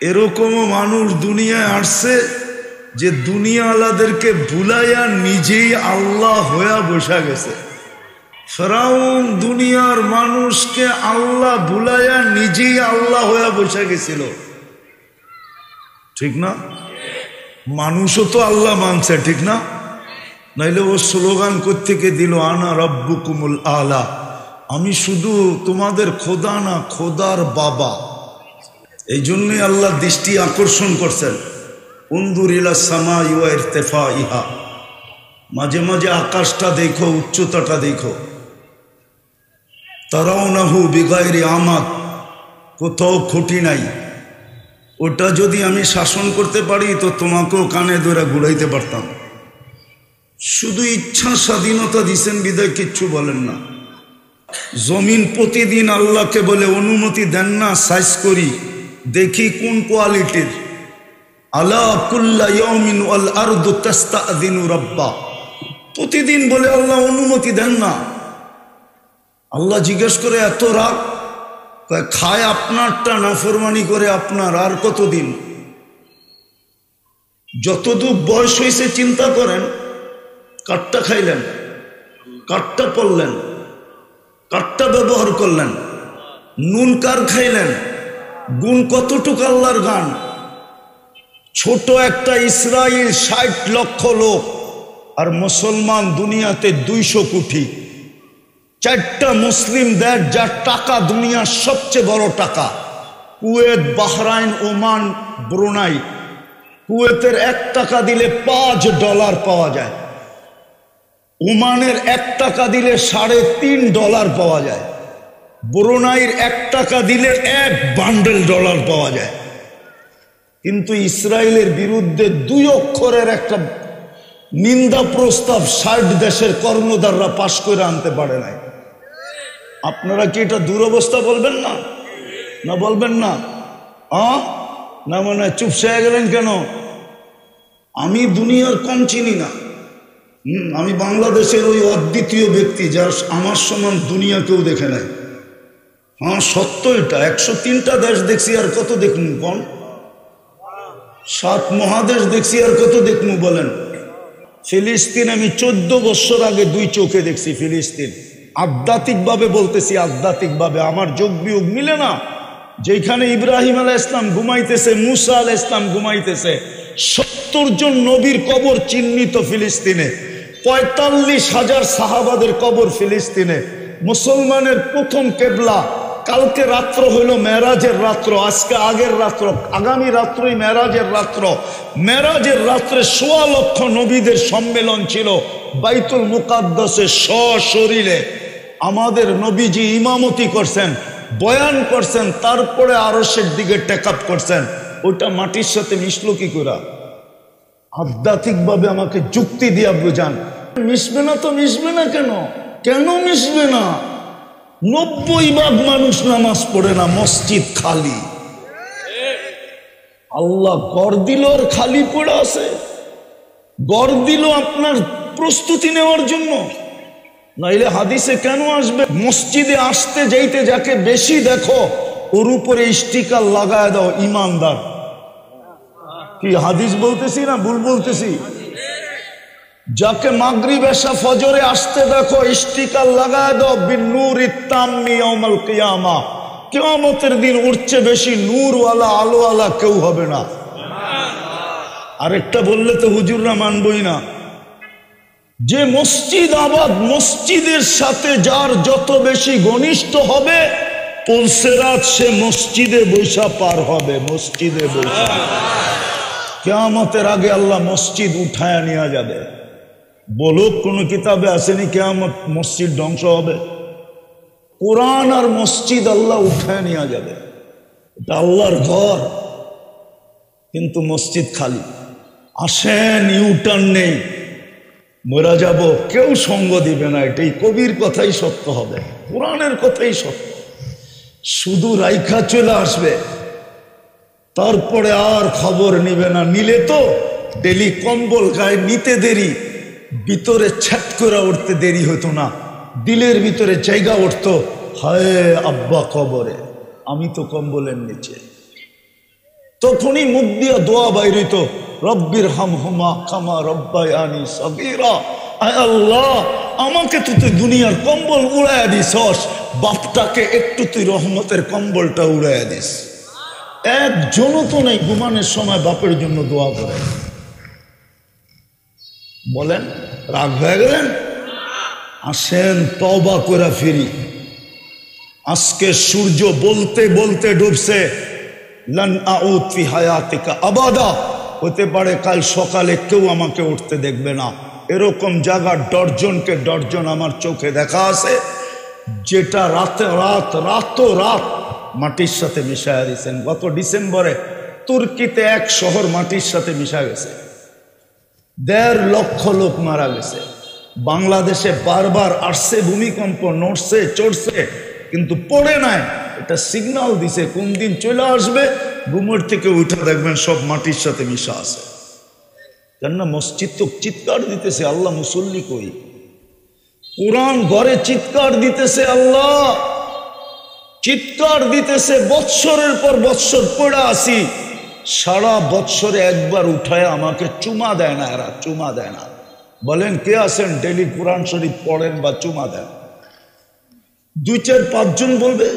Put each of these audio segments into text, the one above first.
এরকমও মানুষ দুনিয়ায় আসছে যে দুনিয়াওয়ালাদেরকে ভুলাইয়া নিজেই আল্লাহ হইয়া বসা গেছে। ফিরআউন দুনিয়ার মানুষকে আল্লাহ ভুলাইয়া নিজেই আল্লাহ হইয়া বসা গেছিল, ঠিক না? মানুষও তো আল্লাহ মানছে, ঠিক না? নাইলে ও স্লোগান কোত্থেকে দিল, আনা রাব্বুকুমুল আলা, আমি শুধু তোমাদের খোদা না, খোদার বাবা। এই জন্যই আল্লাহ দৃষ্টি আকর্ষণ করছেন, উনজুর ইলা সামাই ওয়া ইরতিফাইহা, মাঝে মাঝে আকাশটা দেখো, উচ্চতাটা দেখো। তারাউনাহু বিগাইরি আমাদ, কোথাও খুঁটি নাই। ওটা যদি আমি শাসন করতে পারি তো তোমাকেও কানে ধরে ঘুরাইতে পারতাম। শুধু ইচ্ছা স্বাধীনতা দিছেন বিদায় কিচ্ছু বলেন না। জমিন প্রতিদিন আল্লাহকে বলে অনুমতি দেন না সাইজ করি, দেখি কোন কোয়ালিটির। আলা কুল্লা ইয়াউমিন ওয়াল আরদু তাস্তাযিনু রাব্বা, প্রতিদিন বলে আল্লাহ অনুমতি দেন না। আল্লাহ জিজ্ঞেস করে এত রাগ, খায় আপনারটা, নাফরমানি করে আপনার, আর কতদিন? যতদূর বয়স হয়েছে চিন্তা করেন, কাঠটা খাইলেন, কাঠটা পড়লেন, কাঠটা ব্যবহার করলেন, নুন কার খাইলেন, গুণ কতটুকু আল্লাহর গান। ছোট একটা ইসরায়েল ৬০ লক্ষ লোক, আর মুসলমান দুনিয়াতে ২০০ কোটি। ৪টা মুসলিম দেশ যার টাকা দুনিয়ার সবচেয়ে বড় টাকা, কুয়েত, বাহরাইন, ওমান, ব্রুনাই। কুয়েতের ১ টাকা দিলে $৫ পাওয়া যায়, ওমানের ১ টাকা দিলে $৩.৫ পাওয়া যায়, ব্রুনাইয়ের ১ টাকা দিলে ১ বান্ডেল ডলার পাওয়া যায়। কিন্তু ইসরায়েলের বিরুদ্ধে ২ অক্ষরের একটা নিন্দা প্রস্তাব ৬০ দেশের কর্ণধাররা পাশ করে আনতে পারে নাই। আপনারা কি এটা দুরবস্থা বলবেন না? না বলবেন না? না মানে চুপসে গেলেন কেন? আমি দুনিয়ার কম চিনি না। আমি বাংলাদেশের ওই অদ্বিতীয় ব্যক্তি যার আমার সমান দুনিয়া কেউ দেখে নাই। সত্য এটা। ১০৩টা দেশ দেখছি, আর কত দেখুন? কোন ৭ মহাদেশ দেখছি, আর কত দেখুন বলেন? ফিলিস্তিন আমি 14 বছর আগে 2 চোখে দেখছি। ফিলিস্তিন আধ্যাত্মিকভাবে বলতেছি, আধ্যাত্মিকভাবে আমার যোগ বিয়োগ মিলে না। যেখানে ইব্রাহিম আলাইহিস সালাম ঘুমাইতেছে, মুসা আলাইহিস সালাম ঘুমাইতেছে, ৭০ জন নবীর কবর চিহ্নিত ফিলিস্তিনে, ৪৫,০০০ সাহাবাদের কবর ফিলিস্তিনে। মুসলমানের প্রথম কেবলা। কালকে রাত্র হইল মেরাজের রাত্র, আজকে আগের রাত্র, আগামী রাত্রই মেরাজের রাত্র। মেরাজের রাত্রে ১৬ লক্ষ নবীদের সম্মেলন ছিল বাইতুল মুকাদ্দাসে সশরীরে। আমাদের নবীজি ইমামতি করছেন, বয়ান করছেন, তারপরে আরশের দিকে টেকআপ করছেন। ওইটা মাটির সাথে মিশলো কি করে? আধ্যাত্মিকভাবে আমাকে যুক্তি দিয়া বুঝান। মিশবে না তো মিশবে না কেন? কেন মিশবে না? ৯০% মানুষ নামাজ পড়ে না, মসজিদ খালি। আল্লাহ গড় দিল আর খালি পড়ে আছে। গড় দিল আপনার প্রস্তুতি নেওয়ার জন্য, নাইলে হাদিসে কেন আসবে? মসজিদে আসতে যাইতে যাকে বেশি দেখো ওর উপরে স্টিকার লাগায় দাও ইমানদার। কি হাদিস বলতেছি না ভুল বলতেছি? যাকে মাগরিব এশা ফজরে আসতে দেখো স্টিকার লাগায় দাও বিন্নুরিত তাম্মি ইয়াউমাল কিয়ামা। কিয়ামতের দিন উঠছে বেশি নূরওয়ালা, আলোওয়ালা কেউ হবে না। আরেকটা বললে তো হুজুররা মানবই না। যে মসজিদ আবাদ, মসজিদের সাথে যার যত বেশি ঘনিষ্ঠ হবে পুলসেরাত সে মসজিদে বৈশা পার হবে, মসজিদে বৈশা। কিয়ামতের আগে আল্লাহ মসজিদ উঠায় নিয়ে যাবে। বলো কোন কিতাবে আসেনি কিয়ামত মসজিদ ধ্বংস হবে? কোরআন আর মসজিদ আল্লাহ উঠায় নিয়ে যাবে। এটা আল্লাহর ঘর, কিন্তু মসজিদ খালি। আসেন, ইউটার্ন নেই, মরা যাব, কেউ সঙ্গ দিবে না। এটাই কবির কথাই সত্য হবে, কোরআনের কথাই সত্য। শুধু রাইখা চলে আসবে, তারপরে আর খবর নিবে না। নিলে তো ডেলি কম্বল গায়ে নিতে দেরি, ভিতরে ছ্যাট করে উঠতে দেরি হতো না, দিলের ভিতরে জায়গা উঠতো, হায় আব্বা কবরে, আমি তো কম্বলের নিচে। তখনই মুখ দিয়া দোয়া বাইরিত, রব্বির হামহুমা কামা রব্বায়ানি সগীরা। আয় আল্লাহ, আমাকে তো তুই দুনিয়ার কম্বল উড়াইয়া দিছস, বাপটাকে একটু তুই রহমতের কম্বলটা উড়াইয়া দিস। একজনও তো নেই ঘুমানোর সময় বাপের জন্য দোয়া করে। বলেন রাগ হয়ে গেলেন? আসেন তওবা করে ফিরি। আজকে সূর্য বলতে বলতে ডুবছে, লান আউদ ফি হায়াতিকা আবাদা, হতে পারে কাল সকালে কেউ আমাকে উঠতে দেখবে না। এরকম জায়গা ডর্জনকে ডর্জন আমার চোখে দেখা আছে, যেটা রাত মাটির সাথে মিশাইয়া দিয়েছেন। গত ডিসেম্বরে তুর্কিতে এক শহর মাটির সাথে মিশা গেছে, 1.5 লক্ষ লোক মারা গেছে। বাংলাদেশে বারবার আসছে ভূমিকম্প, নড়ছে চড়ছে, কিন্তু পড়ে নাই। এটা সিগন্যাল দিছে কোন দিন চলে আসবে। ঘুমের থেকে উঠে দেখবেন সব মাটির সাথে মিশা আছে। কেননা মসজিদ তো চিৎকার দিতেছে, আল্লাহ মুসল্লি কই। কোরআন ঘরে চিৎকার দিতেছে, আল্লাহ চিৎকার দিতেছে। বৎসরের পর বৎসর পড়ে আসি, সারা বৎসরে একবার উঠায় আমাকে চুমা দেয় না। এরা চুমা দেয় না। বলেন কে আছেন ডেলি কোরআন শরীফ পড়েন বা চুমা দেন? 2-4-5 জন বলবে।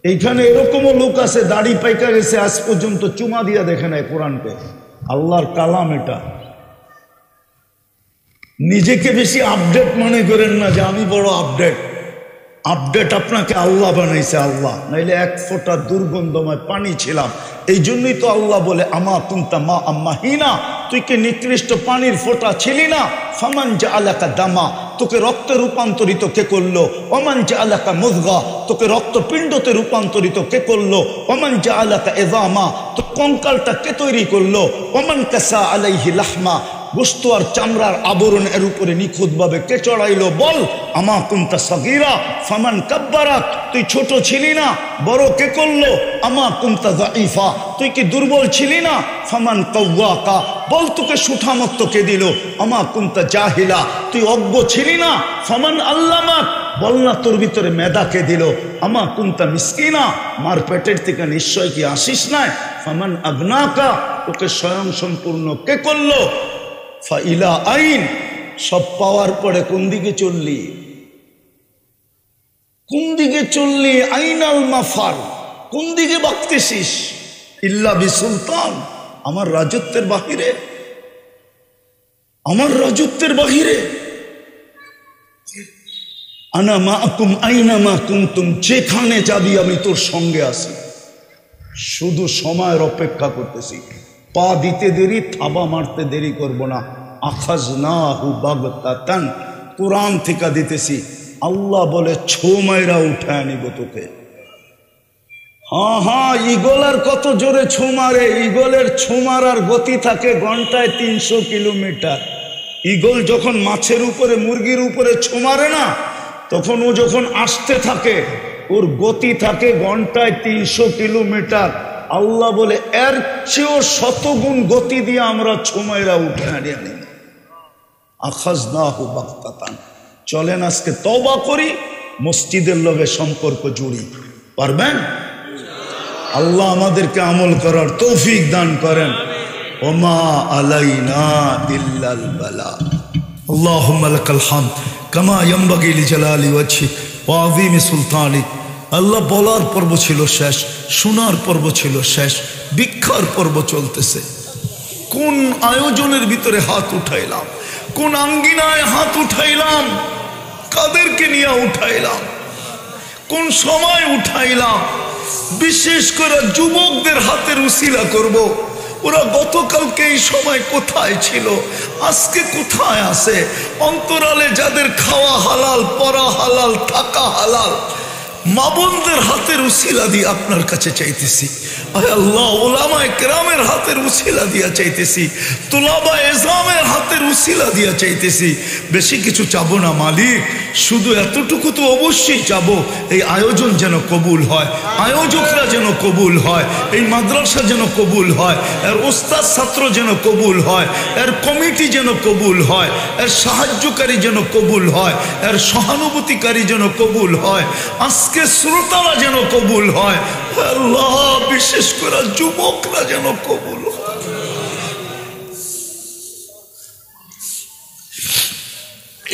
এইখানে এরকমও লোক আছে দাড়ি পাইকা গেছে, আজ পর্যন্ত চুমা দিয়া দেখে নাই কোরআনকে। আল্লাহর কালাম এটা। নিজেকে বেশি আপডেট মনে করেন না যে আমি বড় আপডেট। আপডেট আপনাকে আল্লাহ বানাইছে, আল্লাহ। নাইলে 1 ফোঁটা দুর্গন্ধময় পানি ছিলাম। এই জন্যই তো আল্লাহ বলে আমা কুনতা মা আম্মাহিনা, তুই কি নিকৃষ্ট পানির ফোঁটা ছিলি না? ফামান জাআলাকা দামা, তোকে রক্তে রূপান্তরিত কে করলো? ওমান জাআলাকা মুযগা, তোকে রক্তপিণ্ডতে রূপান্তরিত কে করলো? ওমান জাআলাকা ইযামা, তো কঙ্কালটা কে তৈরি করলো? ওমান কাসা আলাইহি লাহমা, গোশত আর চামড়ার আবরণ এর উপরে নিখুঁতভাবে কে চড়াইলো? বল আমা কুনতা সগীরা ফামান কাব্বারাক, তুই ছোট ছিলি না, বড় কে করলো? আমা কুনতা যায়ীফা, তুই কি দুর্বল ছিলি না? ফামান কাওয়াকা, বল তোকে সুঠামত্ব কে দিল? আমা কুনতা জাহিলা, তুই অজ্ঞ ছিলি না? ফামান আল্লামাক, বল না তোর ভিতরে মেধা কে দিল? আমা কুনতা মিসকিনা, মার পেটের থেকে নিশ্চয় কি আসিস নাই? ফামান আগনাকা, তোকে স্বয়ং সম্পূর্ণ কে করলো? ফাইলা আইন, সব পাওয়ার পরে কোন দিকে চললি? কোন দিকে চললি? আইনাল মাফার, কোন দিকে বাঁকতেছিস? ইল্লা বিসুলতান, আমার রাজত্বের বাহিরে, আমার রাজত্বের বাহিরে। আনা মাআকুম আইনা মা কুনতুম, যেখানে যাবি আমি তোর সঙ্গে আছি। শুধু সময়ের অপেক্ষা করতেছি। পা দিতে দেরি, থাবা মারতে দেরি করব না। আখাযনাহু বাগতাতান, কোরআন থেকে দিতেছি। আল্লাহ বলে ছো মাইরা উঠায় নিব তোকে। হ্যাঁ, ঈগলের কত জোরে ছো মারে। ঈগলের ছো মারার গতি থাকে ঘন্টায় 300 কিলোমিটার। ঈগল যখন মাছের উপরে মুরগির উপরে ছো মারে না, তখন ও যখন আসতে থাকে ওর গতি থাকে ঘন্টায় 300 কিলোমিটার। আল্লাহ বলে এর চেয়েও 100 গুণ গতি দিয়ে আমরা ছো মাইরা উঠে আনি। আখাযনাহু বাগতাতান। চলেন আজকে তওবা করি, মসজিদের লগে সম্পর্ক জুড়ি। পারবেন? আল্লাহ আমাদেরকে আমল করার তৌফিক দান করেন। ওমা আলাইনা ইল্লাল বালাগ। আল্লাহুম্মা লাকাল হামদ কামা ইয়ানবাগি লিজালালি ওয়াজহিক ওয়া আযীমি সুলতানিক। আল্লাহ বলার পর্ব ছিল শেষ, শোনার পর্ব ছিল শেষ, ভিক্ষার পর্ব চলতেছে। কোন আয়োজনের ভিতরে হাত উঠাইলাম, কোন আঙ্গিনায় হাত উঠাইলাম, কাদেরকে নিয়ে উঠাইলাম, কোন সময় উঠাইলাম। বিশেষ করে যুবকদের হাতের উসিলা করব। ওরা গতকালকে এই সময় কোথায় ছিল, আজকে কোথায় আছে? অন্তরালে যাদের খাওয়া হালাল, পরা হালাল, থাকা হালাল, মা বোনদের হাতের উসিলা দিয়ে আপনার কাছে চাইতেছি। আয় আল্লাহ, উলামায়ে কেরামের হাতের উসিলা দিয়া চাইতেছি, তুলাবায়ে ইজমের হাতের উসিলা দিয়া চাইতেছি। বেশি কিছু চাবো না মালিক, শুধু এতটুকু তো অবশ্যই চাবো, এই আয়োজন যেন কবুল হয়, আয়োজকরা যেন কবুল হয়, এই মাদ্রাসা যেন কবুল হয়, এর ওস্তাদ ছাত্র যেন কবুল হয়, এর কমিটি যেন কবুল হয়, এর সাহায্যকারী যেন কবুল হয়, এর সহানুভূতিকারী যেন কবুল হয়। আজকে আজকে শ্রোতারা যেন কবুল হয় আল্লাহ, বিশেষ করে যুবকরা যেন কবুল হয়।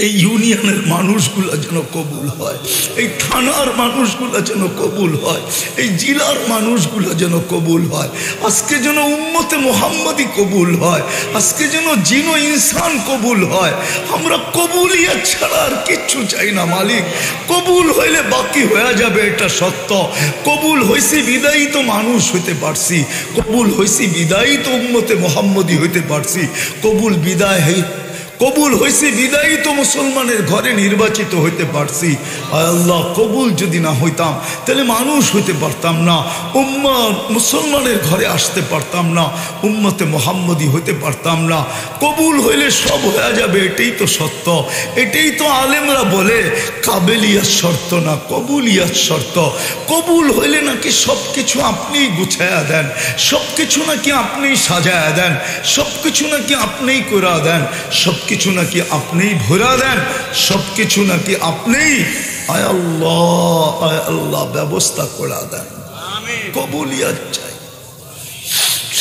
এই ইউনিয়নের মানুষগুলা যেন কবুল হয়, এই থানার মানুষগুলা যেন কবুল হয়, এই জেলার মানুষগুলা যেন কবুল হয়। আজকে যেন উম্মতে মুহাম্মাদি কবুল হয়, আজকে যেন জিনো ইনসান কবুল হয়। আমরা কবুলিয়ত ছাড়া আর কিচ্ছু চাই না মালিক। কবুল হইলে বাকি হয়ে যাবে, এটা সত্য। কবুল হয়েছি বিদায়ী তো মানুষ হইতে পারছি, কবুল হয়েছি বিদায়ী তো উম্মতে মুহাম্মাদি হইতে পারছি। কবুল হয়েছে বিদায়ী তো মুসলমানের ঘরে নির্বাচিত হইতে পারছি। আল্লাহ, কবুল যদি না হইতাম তাহলে মানুষ হইতে পারতাম না, মুসলমানের ঘরে আসতে পারতাম না, উম্মতে মুহাম্মাদি হইতে পারতাম না। কবুল হইলে সব হয়ে যাবে, এটাই তো সত্য। এটাই তো আলেমরা বলে কাবেলিয়াত শর্ত না, কবুলিয়াত শর্ত। কবুল হইলে নাকি সব কিছু আপনিই গুছায়া দেন, সব কিছু নাকি আপনিই সাজায়া দেন, সব কিছু নাকি আপনিই করা দেন, সব কিছু নাকি আপনিই ভরা দেন, সব কিছু নাকি আপনিই আয় আল্লাহ ব্যবস্থা করে দেন। কবুলিয়ত চাই।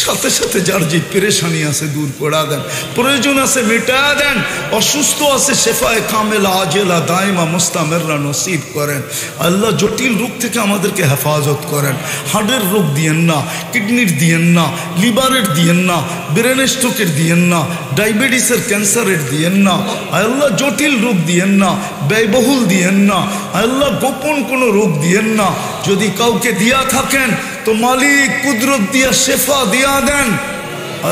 সাথে সাথে যার যে পেরেশানি আছে দূর করে দেন, প্রয়োজন আছে মেটা দেন, অসুস্থ আছে শেফায়ে কামেলা আজেলা দাইমা মুস্তামেররা নসিব করেন। আল্লাহ, জটিল রোগ থেকে আমাদেরকে হেফাজত করেন। হার্টের রোগ দিয়েন না, কিডনির দিয়েন না, লিভারের দিয়েন না, ব্রেন স্ট্রোকের দিয়েন না, ডায়াবেটিসের ক্যান্সারের দিয়েন না। আল্লাহ, জটিল রোগ দিয়েন না, ব্যয়বহুল দিয়েন না। আল্লাহ, গোপন কোনো রোগ দিয়েন না। যদি কাউকে দিয়া থাকেন তো মালিক কুদরত দিয়া শেফা দিয়া দেন।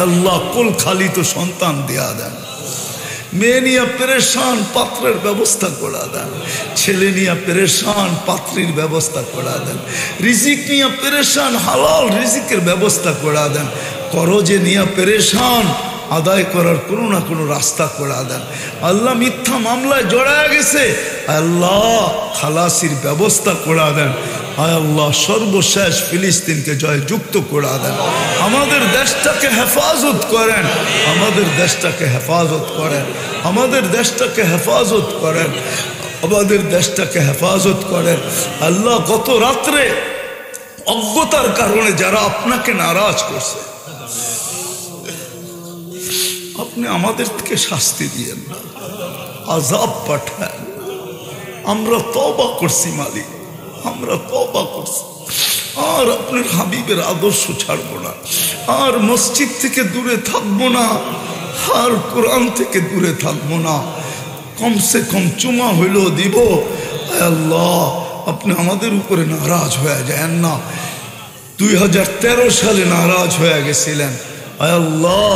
আল্লাহ, কুল খালি তো সন্তান দিয়া দেন। মেয়ে নিয়ে পেরেশান, পাত্রের ব্যবস্থা করে দেন। ছেলে নিয়ে পেরেশান, পাত্রীর ব্যবস্থা করে দেন। রিজিক নিয়ে পেরেশান, হালাল রিজিকের ব্যবস্থা করে দেন। করজে নিয়ে পেরেশান, আদায় করার কোনো না কোনো রাস্তা করে দেন। আল্লাহ, মিথ্যা মামলায় জড়ায় গেছে, আল্লাহ খালাসির ব্যবস্থা করে দেন। আয় আল্লাহ, সর্বশেষ ফিলিস্তিনকে জয়যুক্ত করে দেন। আমাদের দেশটাকে হেফাজত করেন, আমাদের দেশটাকে হেফাজত করেন, আমাদের দেশটাকে হেফাজত করেন, আমাদের দেশটাকে হেফাজত করেন। আল্লাহ, গত রাত্রে অজ্ঞতার কারণে যারা আপনাকে নারাজ করছে, আপনি আমাদের থেকে শাস্তি দিয়েন না, আযাব পাঠান। আমরা তওবা করছি মালিক, আমরা তওবা করছি। আর আপনার হাবিবের আদর্শ ছাড়বো না, আর মসজিদ থেকে দূরে থাকবো না, আর কোরআন থেকে দূরে থাকবো না। কমসে কম চুমা হইলেও দিব। আল্লাহ, আপনি আমাদের উপরে নারাজ হয়ে যায় না। 2013 সালে নারাজ হয়ে গেছিলেন। আল্লাহ,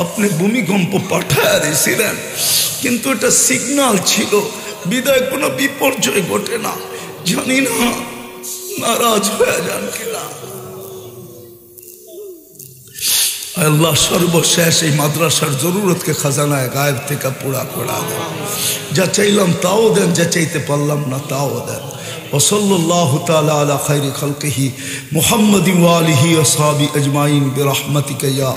আপনি ভূমিকম্প পাঠায় দিয়েছিলেন, কিন্তু এটা সিগন্যাল ছিল, বিদায় কোনো বিপর্যয় ঘটে না। জানি না নারাজ হয়ে যান কিনা। আল্লাহ, সর্বশেষ এই মাদ্রাসার জরুরতকে খাজানায় গায়েব থেকে পুরা করা দেন। যা চাইলাম তাও দেন, যা চাইতে পারলাম না তাও দেন। ওসল্লাল্লাহু তাআলা আলা খায়রি খালকিহি মুহাম্মাদিন ওয়া আলিহি ওয়া সাহবিহি আজমাইন বিরহমাতিকা ইয়া